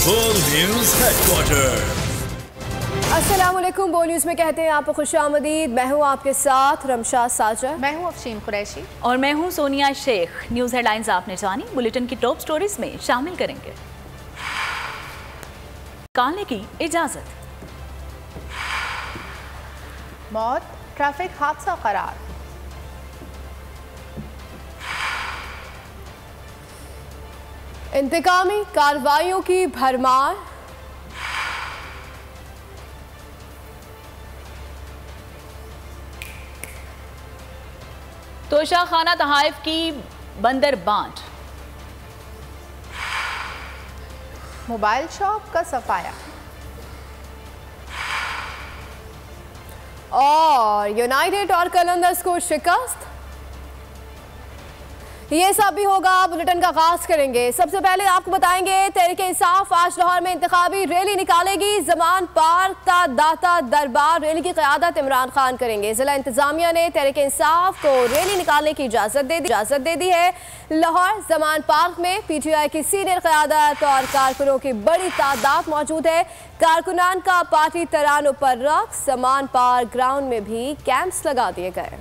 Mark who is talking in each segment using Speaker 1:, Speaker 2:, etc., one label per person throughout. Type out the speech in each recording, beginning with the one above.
Speaker 1: बोल news headquarter.
Speaker 2: अस्सलामुअलैकुम। बोल न्यूज़ में कहते हैं आपको खुशामदीद। मैं हूँ आपके साथ रमशा साजर।
Speaker 3: मैं हूँ अफशीन कुरैशी
Speaker 4: और मैं हूँ सोनिया शेख। न्यूज़ हेडलाइंस आपने जानी, बुलेटिन की टॉप स्टोरीज में शामिल करेंगे। निकालने की इजाजत,
Speaker 3: मौत, ट्रैफिक हादसा करार,
Speaker 2: इंतकामी कार्रवाइयों की भरमार,
Speaker 4: तोशा खाना तहाइफ की बंदर बांट,
Speaker 3: मोबाइल शॉप का सफाया
Speaker 2: और यूनाइटेड और कलंदर्स को शिकस्त। ये सब भी होगा। बुलेटिन का आगाज करेंगे। सबसे पहले आपको बताएंगे तहरीक-ए-इंसाफ आज लाहौर में इंतखाबी रैली निकालेगी। जमान पार्क का दाता दरबार रैली की क़यादत इमरान खान करेंगे। जिला इंतजामिया ने तहरीक-ए-इंसाफ को रैली निकालने की इजाज़त दे दी है। लाहौर जमान पार्क में PTI की सीनियर क़यादत और कारकुनों की बड़ी तादाद मौजूद है। कारकुनान का पार्टी तरानों पर रक्स। जमान पार्क ग्राउंड में भी कैंप्स लगा दिए गए।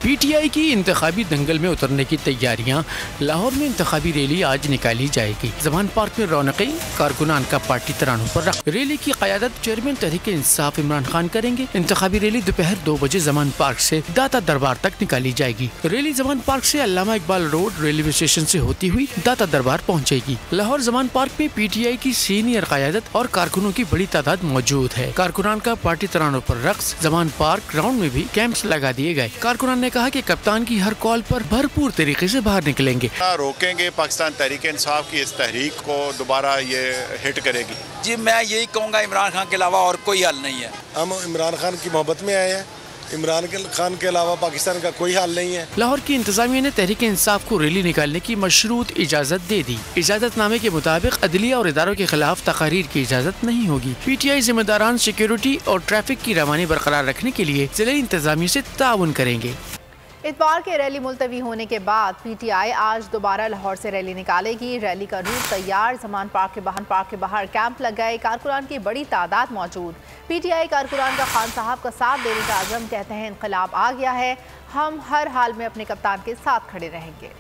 Speaker 5: PTI की इंतखाबी दंगल में उतरने की तैयारियां। लाहौर में इंतखाबी रैली आज निकाली जाएगी। जमान पार्क में रौनकें, कारकुनान का पार्टी तरानों पर रख। रैली की क़यादत चेयरमैन तहरीक-ए-इंसाफ इमरान खान करेंगे। इंतखाबी रैली दोपहर 2 बजे जमान पार्क से दाता दरबार तक निकाली जाएगी। रैली जमान पार्क से अल्लामा इकबाल रोड रेलवे स्टेशन से होती हुई दाता दरबार पहुँचेगी। लाहौर जमान पार्क में PTI की सीनियर क़यादत और कारकुनों की बड़ी तादाद मौजूद है। कारकुनान का पार्टी तरानों पर रक्स। जमान पार्क ग्राउंड में भी कैंप्स लगा दिए गए। कारकुनान ने कहा कि कप्तान की हर कॉल पर भरपूर तरीके से बाहर निकलेंगे।
Speaker 6: रोकेंगे पाकिस्तान तहरीक इंसाफ की इस तहरीक को दोबारा ये हिट करेगी।
Speaker 7: जी मैं यही कहूँगा, इमरान खान के अलावा और कोई हल नहीं है।
Speaker 8: हम इमरान खान की मोहब्बत में आए हैं। इमरान खान के अलावा पाकिस्तान का कोई हाल नहीं है।
Speaker 5: लाहौर की इंतजामिया ने तहरीक इंसाफ को रैली निकालने की मशरूत इजाजत दे दी। इजाजतनामे के मुताबिक अदलिया और इदारों के खिलाफ तकारीर की इजाजत नहीं होगी। PTI जिम्मेदारान सिक्योरिटी और ट्रैफिक की रवानी बरकरार रखने के लिए जिला इंतजामिया से ताउन करेंगे।
Speaker 3: इतवार के रैली मुलतवी होने के बाद PTI आज दोबारा लाहौर से रैली निकालेगी। रैली का रूट तैयार। जमान पार्क के बाहर कैंप लग गए। कारकुनान की बड़ी तादाद मौजूद। PTI कारकुनान का खान साहब का साथ देने का अज़म, कहते हैं इनकलाब आ गया है। हम हर हाल में अपने कप्तान के साथ खड़े रहेंगे।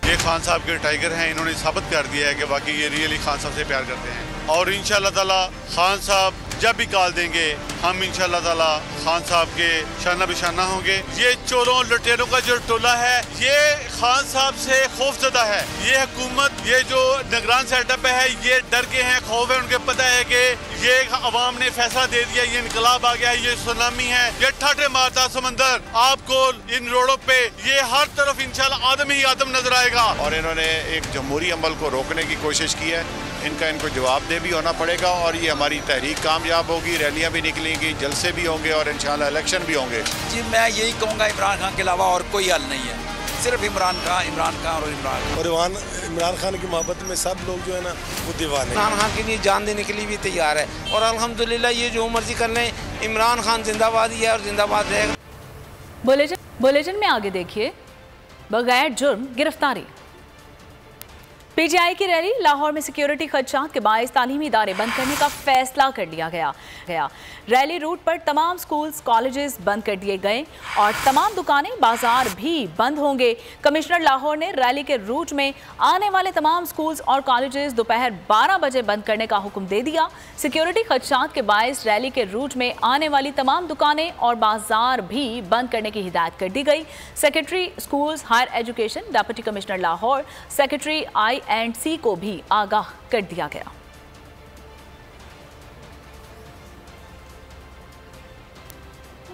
Speaker 6: ये खान साहब के टाइगर हैं। इन्होंने साबित कर दिया है कि वाकई ये रियली खान साहब से प्यार करते हैं और इंशाअल्लाह ताला खान साहब जब भी कॉल देंगे हम इंशाअल्लाह ताला खान साहब के शाना बिशाना होंगे। ये चोरों लुटेरों का जो टोला है ये खान साहब से खौफजदा है। ये हुकूमत, ये जो निगरान सेटअप है ये डर के हैं, खौफ है। उनके पता है कि ये अवाम ने फैसला दे दिया, ये इनकलाब आ गया, ये सुनामी है, ये ठाटे मारता समंदर। आपको इन रोडों पे ये हर तरफ इंशाअल्लाह आदम ही आदम नजर आएगा। और इन्होंने एक जमहूरी अमल को रोकने की कोशिश की है। इनको जवाबदेह भी होना पड़ेगा और ये हमारी तहरीक कामयाब होगी। रैलियां भी निकलेंगी, जलसे भी होंगे और इंशाअल्लाह इलेक्शन भी होंगे।
Speaker 7: जी मैं यही कहूँगा, इमरान खान के अलावा और कोई हल नहीं है। सिर्फ इमरान खान और
Speaker 8: इमरान खान की मोहब्बत में सब लोग जो है ना वो दीवाने।
Speaker 9: इमरान खान के लिए जान देने के लिए भी तैयार है और अल्हम्दुलिल्लाह ये जो मर्जी कर लें, इमरान खान जिंदाबाद ही है और जिंदाबाद रहेगा।
Speaker 4: बुलेटिन में आगे देखिए, बगैर जुर्म गिरफ्तारी। PTI की रैली। लाहौर में सिक्योरिटी खदशात के बायस तालीमी इदारे बंद करने का फैसला कर लिया गया। रैली रूट पर तमाम स्कूल्स, कॉलेजेस बंद कर दिए गए और तमाम दुकानें, बाजार भी बंद होंगे। कमिश्नर लाहौर ने रैली के रूट में आने वाले तमाम स्कूल्स और कॉलेजेस दोपहर 12 बजे बंद करने का हुक्म दे दिया। सिक्योरिटी खदशात के बायस रैली के रूट में आने वाली तमाम दुकानें और बाजार भी बंद करने की हिदायत कर दी गई। Secretary schools higher education deputy commissioner Lahore, secretary I&C को भी आगाह कर दिया गया।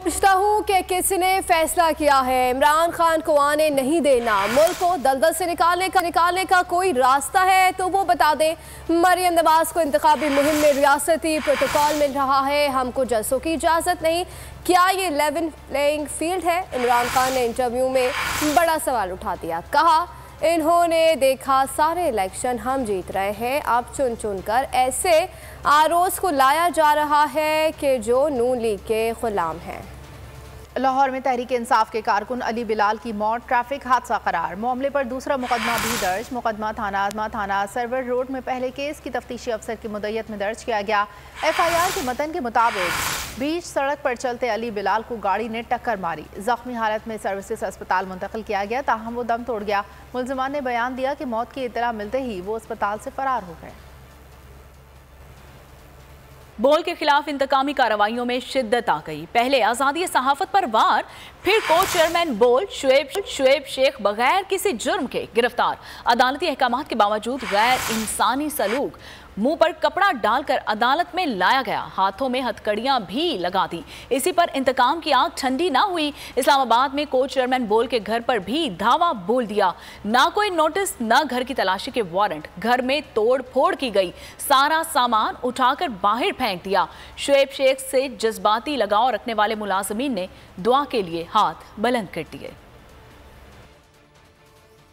Speaker 2: पूछता हूँ कि किसने फैसला किया है इमरान खान को आने नहीं देना, मुल्क को दलदल से निकालने का कोई रास्ता है तो वो बता दें। मरियम नवाज को इंतखाबी मुहिम में रियासती प्रोटोकॉल मिल रहा है, हमको जलसों की इजाज़त नहीं। क्या ये लेवल प्लेइंग फील्ड है? इमरान खान ने इंटरव्यू में बड़ा सवाल उठा दिया। कहा इन्होंने देखा सारे इलेक्शन हम जीत रहे हैं, अब चुन चुन कर ऐसे आरोज को लाया जा रहा है कि जो नून लीग के गुलाम हैं।
Speaker 3: लाहौर में तहरीक इंसाफ के कारकुन अली बिलाल की मौत ट्रैफिक हादसा करार। मामले पर दूसरा मुकदमा भी दर्ज। मुकदमा थाना सर्वर रोड में पहले केस की तफ्तीशी अफसर की मुद्दत में दर्ज किया गया। FIR के मतन के मुताबिक बीच सड़क पर चलते अली बिलाल को गाड़ी ने टक्कर मारी। जख्मी हालत में सर्विसेज अस्पताल मुंतकिल किया गया, ताहम वो दम तोड़ गया। मुलजिमान ने बयान दिया कि मौत की इत्तला मिलते ही वो अस्पताल से फरार हो गए।
Speaker 4: बोल के खिलाफ इंतकामी कार्रवाइयों में शिद्दत आ गई। पहले आज़ादी सहाफत पर वार, फिर को चेयरमैन बोल शुएब शेख बगैर किसी जुर्म के गिरफ्तार। अदालती अहकामात के बावजूद गैर इंसानी सलूक, मुंह पर कपड़ा डालकर अदालत में लाया गया, हाथों में हथकड़ियां भी लगा दी। इसी पर इंतकाम की आग ठंडी ना हुई। इस्लामाबाद में को चेयरमैन बोल के घर पर भी धावा बोल दिया। ना कोई नोटिस, ना घर की तलाशी के वारंट। घर में तोड़ फोड़ की गई, सारा सामान उठाकर बाहर फेंक दिया। शुएब शेख से जज्बाती लगाव रखने वाले मुलाजमीन ने दुआ के लिए हाथ बुलंद कर दिए।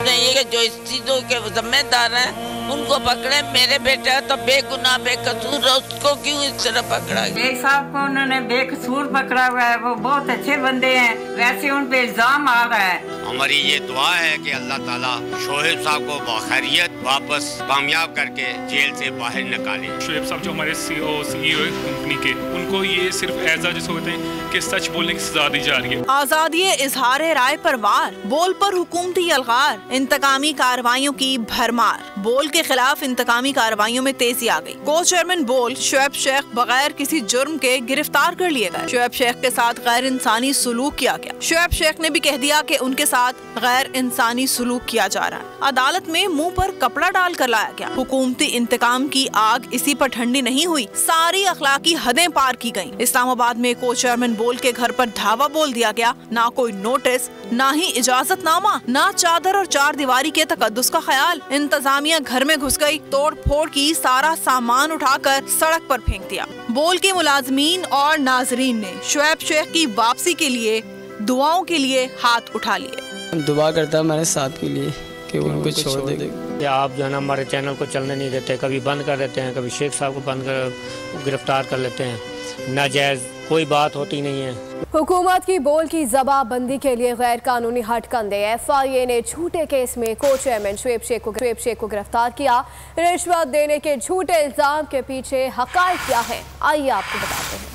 Speaker 9: नहीं, जो इस चीजों के जिम्मेदार हैं उनको पकड़े। मेरे बेटा तो बेगुनाह बेकसूर है, उसको क्यों इस तरह पकड़ा?
Speaker 10: एक साहब को उन्होंने बेकसूर पकड़ा हुआ है, वो बहुत अच्छे बंदे हैं, वैसे उन पे इल्जाम आ रहा है।
Speaker 11: हमारी ये दुआ है कि अल्लाह ताला शोएब साहब को बाखैरियत वापस कामयाब करके जेल से बाहर निकाले।
Speaker 12: शोएब साहब जो हमारे CEO है कंपनी के, उनको ये सिर्फ एजा जैसे होते हैं कि सच बोलने की सजा दी जा रही है।
Speaker 13: आजादी इजहार राय पर वार, बोल पर हुकूमती अलगार, इंतकामी कार्रवाइयों की भरमार। बोल के खिलाफ इंतकामी कार्रवाइयों में तेजी आ गई। को चेयरमैन बोल शुएब शेख बगैर किसी जुर्म के गिरफ्तार कर लिए गए। शुएब शेख के साथ गैर इंसानी सलूक किया गया। शुएब शेख ने भी कह दिया कि उनके साथ गैर इंसानी सलूक किया जा रहा है। अदालत में मुंह पर कपड़ा डाल कर लाया गया। हुकूमती इंतकाम की आग इसी पर ठंडी नहीं हुई, सारी अखलाकी हदें पार की गयी। इस्लामाबाद में को चेयरमैन बोल के घर पर धावा बोल दिया गया। ना कोई नोटिस, ना ही इजाजतनामा, ना चादर और चार दीवारी के तकद्दुस का ख्याल। इंतजामिया घर में घुस गई, तोड़ फोड़ की, सारा सामान उठाकर सड़क पर फेंक दिया। बोल के मुलाजमीन और नाजरीन ने शुएब शेख की वापसी के लिए दुआओं के लिए हाथ उठा लिए।
Speaker 14: दुआ करता मैंने साथ के लिए कि वो उनको छोड़ दे।
Speaker 15: आप जो है ना हमारे चैनल को चलने नहीं देते, कभी बंद कर देते हैं, कभी शेख साहब को बंद कर गिरफ्तार कर लेते हैं। नाजायज कोई बात होती नहीं है।
Speaker 2: हुकूमत की बोल की जबाबंदी के लिए गैर कानूनी हटकंडे। FIA ने झूठे केस में को चेयरमैन शुएब शेख को गिरफ्तार किया। रिश्वत देने के झूठे इल्जाम के पीछे हकायक क्या है, आइए आपको बताते हैं।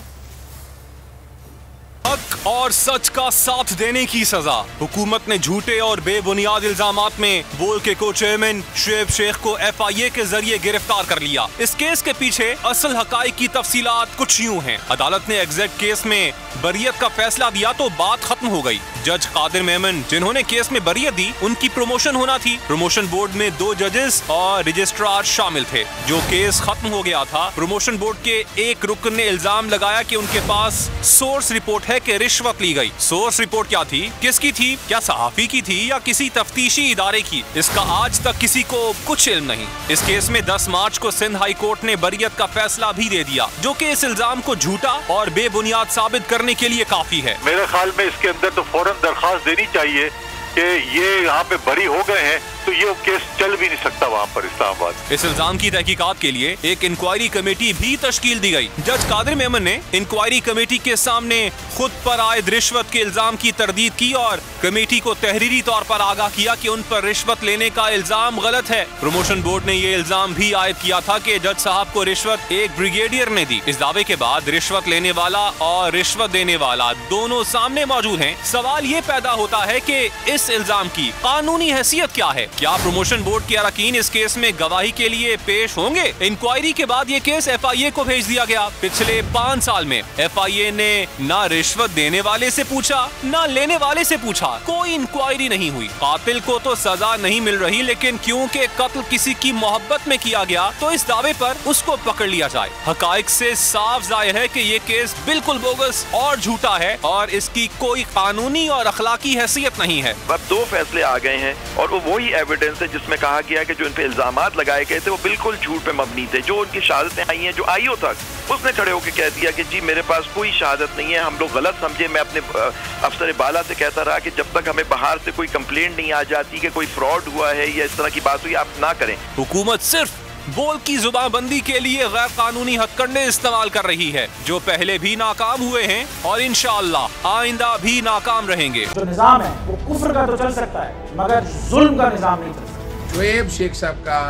Speaker 16: हक और सच का साथ देने की सजा। हुकूमत ने झूठे और बेबुनियाद इल्जामात में बोल के को चेयरमैन शुएब शेख को FIA के जरिए गिरफ्तार कर लिया। इस केस के पीछे असल हकाइक की तफसीलात कुछ यूं हैं। अदालत ने एग्जैक्ट केस में बरियत का फैसला दिया तो बात खत्म हो गई। जज कादिर मेमन जिन्होंने केस में बरियत दी, उनकी प्रमोशन होना थी। प्रमोशन बोर्ड में 2 जजेस और रजिस्ट्रार शामिल थे। जो केस खत्म हो गया था, प्रमोशन बोर्ड के एक रुकन ने इल्जाम लगाया कि उनके पास सोर्स रिपोर्ट है कि रिश्वत ली गई। सोर्स रिपोर्ट क्या थी, किसकी थी, क्या सहाफी की थी या किसी तफ्तीशी इदारे की, इसका आज तक किसी को कुछ इल्म नहीं। इस केस में 10 मार्च को सिंध हाई कोर्ट ने बरियत का फैसला भी दे दिया, जो कि इस इल्जाम को झूठा और बेबुनियाद साबित करने के लिए काफी है।
Speaker 17: मेरे ख्याल में इसके अंदर तो फौरन दरखास्त देनी चाहिए कि ये यहाँ पे बरी हो गए हैं, तो ये केस चल भी नहीं सकता वहाँ पर इस्लामाबाद।
Speaker 16: इस इल्जाम की तहकीकात के लिए एक इंक्वायरी कमेटी भी तश्कील दी गई। जज कादिर मेमन ने इंक्वायरी कमेटी के सामने खुद पर आयद रिश्वत के इल्जाम की तरदीद की और कमेटी को तहरीरी तौर पर आगाह किया कि उन पर रिश्वत लेने का इल्जाम गलत है। प्रमोशन बोर्ड ने ये इल्जाम भी आयद किया था कि जज साहब को रिश्वत एक ब्रिगेडियर ने दी। इस दावे के बाद रिश्वत लेने वाला और रिश्वत देने वाला दोनों सामने मौजूद हैं। सवाल ये पैदा होता है कि इस इल्जाम की कानूनी हैसियत क्या है? क्या प्रमोशन बोर्ड के अरकान इस केस में गवाही के लिए पेश होंगे? इंक्वायरी के बाद ये केस FIA को भेज दिया गया। पिछले 5 साल में FIA ने ना रिश्वत देने वाले से पूछा, ना लेने वाले से पूछा, कोई इंक्वायरी नहीं हुई। कातिल को तो सजा नहीं मिल रही, लेकिन क्योंकि कत्ल किसी की मोहब्बत में किया गया तो इस दावे पर उसको पकड़ लिया जाए। हकाइक से साफ जाहिर है कि ये केस बिल्कुल बोगस और झूठा है और इसकी कोई कानूनी और अखलाकी हैसियत नहीं है।
Speaker 18: अब 2 फैसले आ गए हैं और वो वही एविडेंस है जिसमें कहा गया कि जो इन पे इल्जामात लगाए गए थे वो बिल्कुल झूठ पे मबनी थे। जो उनकी शहादतें आई हैं, जो IO तक उसने खड़े होकर कह दिया कि जी मेरे पास कोई शहादत नहीं है, हम लोग गलत समझे। मैं अपने अफसर बाला से कहता रहा कि जब तक हमें बाहर से कोई कंप्लेंट नहीं आ जाती कि कोई फ्रॉड हुआ है या इस तरह की बात हुई, आप ना करें।
Speaker 16: हुकूमत सिर्फ बोल की जुबानबंदी के लिए गैर कानूनी हथकंडे इस्तेमाल कर रही है, जो पहले भी नाकाम हुए हैं और इंशाअल्लाह आइंदा भी नाकाम रहेंगे।
Speaker 19: जो निजाम है वो कुफ्र का तो चल सकता है, मगर जुल्म का निजाम नहीं चल सकता।
Speaker 20: शोएब शेख साहब का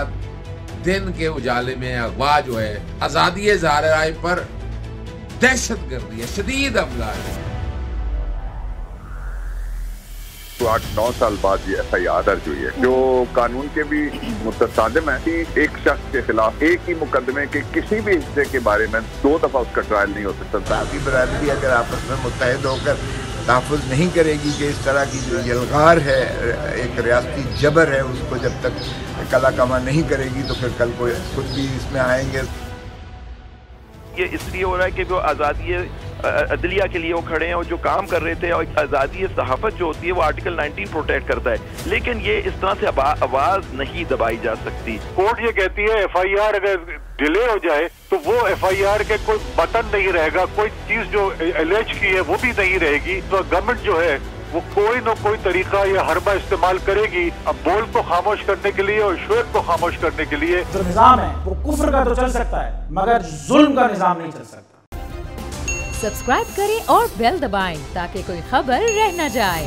Speaker 20: दिन के उजाले में अगवा जो है, आजादी ज़ाहिर राय पर दहशतगर्दी है, शदीद हमला है।
Speaker 17: 8-9 साल बाद ये FIR दर्ज हुई है, जो कानून के भी मुतसादिम है कि एक शख्स के खिलाफ एक ही मुकदमे के किसी भी हिस्से के बारे में 2 दफा उसका ट्रायल नहीं हो सकता।
Speaker 21: साथी बरादरी अगर आपस में मुत्तहिद होकर तहफ़्फ़ुज़ नहीं करेगी कि इस तरह की जो यलगार है, एक रियासती जबर है, उसको जब तक कला कमा नहीं करेगी तो फिर कल को खुद भी इसमें आएंगे।
Speaker 18: ये इसलिए हो रहा है कि वो आज़ादी अदलिया के लिए वो खड़े हैं और जो काम कर रहे थे, और आज़ादी सहाफ़त जो होती है वो आर्टिकल 19 प्रोटेक्ट करता है, लेकिन ये इस तरह से आवाज़ नहीं दबाई जा सकती।
Speaker 17: कोर्ट ये कहती है FIR अगर डिले हो जाए तो वो FIR के कोई बटन नहीं रहेगा, कोई चीज जो एलेज की है वो भी नहीं रहेगी, तो गवर्नमेंट जो है वो कोई न कोई तरीका या हरबा इस्तेमाल करेगी अब बोल को खामोश करने के लिए और शोएब को खामोश करने के लिए।
Speaker 19: जो निजाम है वो कुफ्र का तो चल सकता है, मगर जुल्म का निजाम नहीं चल सकता।
Speaker 22: सब्सक्राइब करें और बेल दबाएं ताकि कोई खबर रह न जाए।